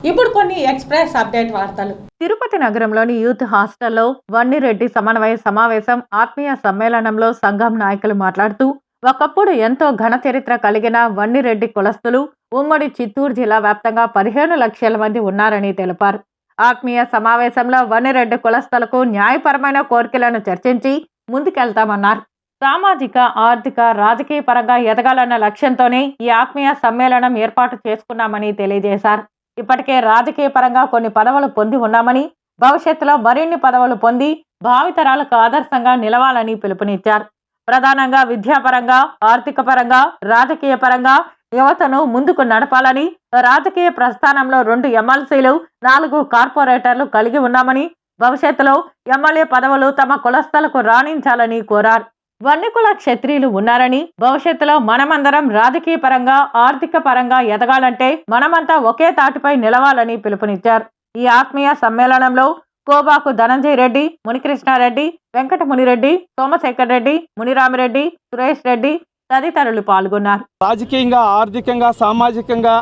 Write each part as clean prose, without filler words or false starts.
ఇప్పుడు కొన్ని express update వార్తలు. తిరుపతి నగరంలోని యూత్ హాస్టల్లో వన్నిరెడ్డి సమన్వయ సమావేశం ఆత్మీయ సమ్మేళనంలో సంఘం నాయకులు మాట్లాడుతూ, ఒకప్పుడు ఎంతో ఘన చరిత్ర కలిగిన వన్నిరెడ్డి కులస్తులు ఉమ్మడి చిత్తూరు జిల్లా వ్యాప్తంగా 15 లక్షల మంది ఉన్నారని తెలిపారు. ఆత్మీయ సమావేశంలో వన్నిరెడ్డి కులస్తులకు న్యాయపరమైన కోరికలను చర్చించి ముందుకెళ్తామన్నారు. సామాజిక, ఆర్థిక, రాజకీయ పరంగా ఎదగాలన్న లక్ష్యంతోనే ఈ ఆత్మీయ సమ్మేళనం ఏర్పాటు చేసుకున్నామని తెలియజేశారు. ఇప్పటికే రాజకీయ పరంగా కొన్ని పదవులు పొంది ఉన్నామని, భవిష్యత్తులో మరిన్ని పదవులు పొంది భావితరాలకు ఆదర్శంగా నిలవాలని పిలుపునిచ్చారు. ప్రధానంగా విద్యాపరంగా, ఆర్థిక పరంగా, రాజకీయ పరంగా యువతను ముందుకు నడపాలని, రాజకీయ ప్రస్థానంలో 2 ఎమ్మెల్సీలు, 4 కార్పొరేటర్లు కలిగి ఉన్నామని, భవిష్యత్తులో ఎమ్మెల్యే పదవులు తమ కులస్తులకు రాణించాలని కోరారు. వన్నికుల క్షత్రియులు ఉన్నారని, భవిష్యత్తులో మనమందరం రాజకీయ పరంగా, ఆర్థిక పరంగా ఎదగాలంటే మనమంతా ఒకే తాటిపై నిలవాలని పిలుపునిచ్చారు. ఈ ఆత్మీయ సమ్మేళనంలో కోబాకు ధనంజయ రెడ్డి, మునికృష్ణారెడ్డి, వెంకట మునిరెడ్డి, సోమశేఖర్ రెడ్డి, మునిరామిరెడ్డి, సురేష్ రెడ్డి తదితరులు పాల్గొన్నారు. రాజకీయంగా, ఆర్థికంగా, సామాజికంగా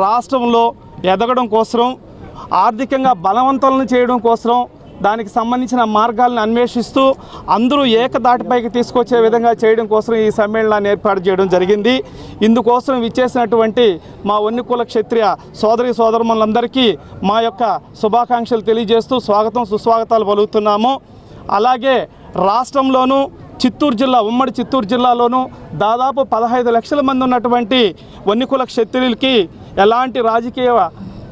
రాష్ట్రంలో ఎదగడం కోసం, ఆర్థికంగా బలవంతులను చేయడం కోసం, దానికి సంబంధించిన మార్గాలను అన్వేషిస్తూ అందరూ ఏకదాటిపైకి తీసుకొచ్చే విధంగా చేయడం కోసం ఈ సమ్మేళనాన్ని ఏర్పాటు చేయడం జరిగింది. ఇందుకోసం విచ్చేసినటువంటి మా వన్నికుల క్షత్రియ సోదరి సోదరులందరికీ మా యొక్క శుభాకాంక్షలు తెలియజేస్తూ స్వాగతం సుస్వాగతాలు పలుకుతున్నాము. అలాగే రాష్ట్రంలోనూ చిత్తూరు జిల్లా, ఉమ్మడి చిత్తూరు జిల్లాలోనూ దాదాపు 15 లక్షల మంది ఉన్నటువంటి వన్నికుల క్షత్రియులకి ఎలాంటి రాజకీయ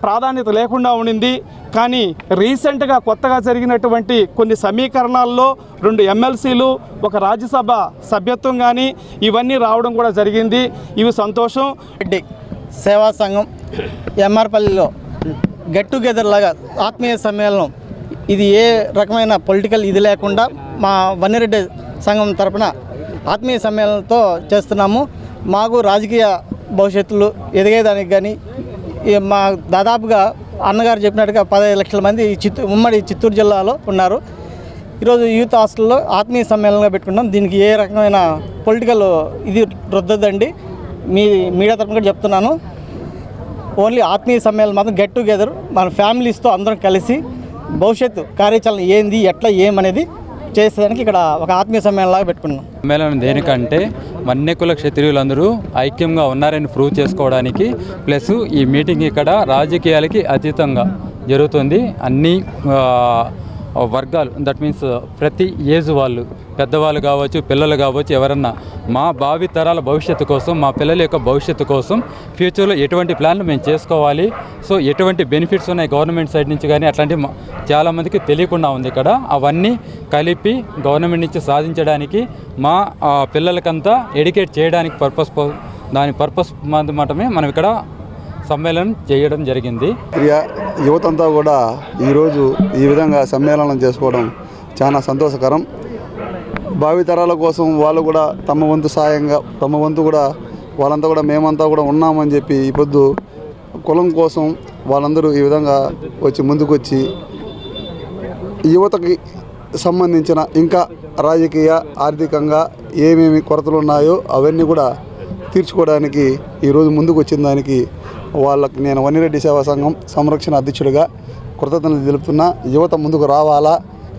ప్రాధాన్యత లేకుండా ఉండింది. కానీ రీసెంట్గా కొత్తగా జరిగినటువంటి కొన్ని సమీకరణాల్లో 2 ఎమ్మెల్సీలు, 1 రాజ్యసభ సభ్యత్వం కానీ ఇవన్నీ రావడం కూడా జరిగింది. ఇవి సంతోషం. రెడ్డి సేవా సంఘం ఎంఆర్పల్లిలో గెట్ టుగెదర్ లాగా ఆత్మీయ సమ్మేళనం, ఇది ఏ రకమైన పొలిటికల్ ఇది లేకుండా మా వన్నిరెడ్డి సంఘం తరపున ఆత్మీయ సమ్మేళనంతో చేస్తున్నాము. మాకు రాజకీయ భవిష్యత్తులో ఎదిగేదానికి కానీ మా దాదాపుగా అన్నగారు చెప్పినట్టుగా 15 లక్షల మంది ఉమ్మడి చిత్తూరు జిల్లాలో ఉన్నారు. ఈరోజు యూత్ హాస్టల్లో ఆత్మీయ సమ్మేళనంగా పెట్టుకున్నాం. దీనికి ఏ రకమైన పొలిటికల్ ఇది రుద్దదండి. మీడియా తరపున కూడా చెప్తున్నాను. ఓన్లీ ఆత్మీయ సమ్మేళనం మాత్రం గెట్ టుగెదర్ మన ఫ్యామిలీస్తో అందరం కలిసి భవిష్యత్తు కార్యాచరణ ఏంది, ఎట్లా ఏమనేది చేసేదానికి ఇక్కడ ఒక ఆత్మీయ సమ్మేళనలాగా పెట్టుకున్నాం. సమ్మేళనం దేనికంటే వన్నికుల క్షత్రియులందరూ ఐక్యంగా ఉన్నారని ప్రూవ్ చేసుకోవడానికి, ప్లస్ ఈ మీటింగ్ ఇక్కడ రాజకీయాలకి అతీతంగా జరుగుతుంది. అన్ని వర్గాలు, దట్ మీన్స్ ప్రతి ఏజ్ వాళ్ళు, పెద్దవాళ్ళు కావచ్చు, పిల్లలు కావచ్చు, ఎవరన్నా మా భావి తరాల భవిష్యత్తు కోసం, మా పిల్లల యొక్క భవిష్యత్తు కోసం ఫ్యూచర్లో ఎటువంటి ప్లాన్లు మేము చేసుకోవాలి, సో ఎటువంటి బెనిఫిట్స్ ఉన్నాయి గవర్నమెంట్ సైడ్ నుంచి కానీ అట్లాంటివి చాలామందికి తెలియకుండా ఉంది. ఇక్కడ అవన్నీ కలిపి గవర్నమెంట్ నుంచి సాధించడానికి, మా పిల్లలకంతా ఎడ్యుకేట్ చేయడానికి దాని పర్పస్ మాత్రమే మనం ఇక్కడ సమ్మేళనం చేయడం జరిగింది. యువతంతా కూడా ఈరోజు ఈ విధంగా సమ్మేళనం చేసుకోవడం చాలా సంతోషకరం. భావితరాల కోసం వాళ్ళు కూడా తమ వంతు సాయంగా, తమ వంతు కూడా వాళ్ళంతా కూడా మేమంతా కూడా ఉన్నామని చెప్పి ఈ పొద్దు కులం కోసం వాళ్ళందరూ ఈ విధంగా ముందుకొచ్చి యువతకి సంబంధించిన ఇంకా రాజకీయ, ఆర్థికంగా ఏమేమి కొరతలు ఉన్నాయో అవన్నీ కూడా తీర్చుకోవడానికి ఈరోజు ముందుకు వచ్చిన దానికి వాళ్ళకి నేను వన్నిరెడ్డి సేవా సంఘం సంరక్షణ అధ్యక్షుడిగా కృతజ్ఞతలు తెలుపుతున్నా. యువత ముందుకు రావాలా,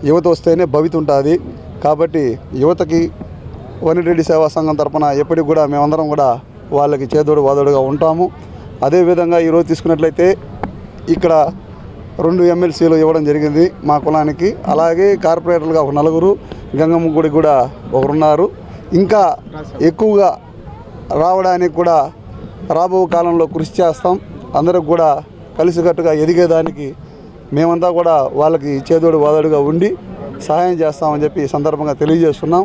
యువత వస్తేనే భవిత ఉంటుంది. కాబట్టి యువతకి వన్నిరెడ్డి సేవా సంఘం తరపున ఎప్పటికి కూడా మేమందరం కూడా వాళ్ళకి చేదోడు వాదోడుగా ఉంటాము. అదేవిధంగా ఈరోజు తీసుకున్నట్లయితే ఇక్కడ 2 ఎమ్మెల్సీలు ఇవ్వడం జరిగింది మా కులానికి. అలాగే కార్పొరేటర్లుగా 1 నలుగురు, గంగమ్మ గుడి కూడా 1 ఉన్నారు. ఇంకా ఎక్కువగా రావడానికి కూడా రాబో కాలంలో కృషి చేస్తాం. అందరికి కూడా కలిసికట్టుగా ఎదిగేదానికి మేమంతా కూడా వాళ్ళకి చేదోడు వాదోడుగా ఉండి సహాయం చేస్తామని చెప్పి ఈ సందర్భంగా తెలియజేస్తున్నాం.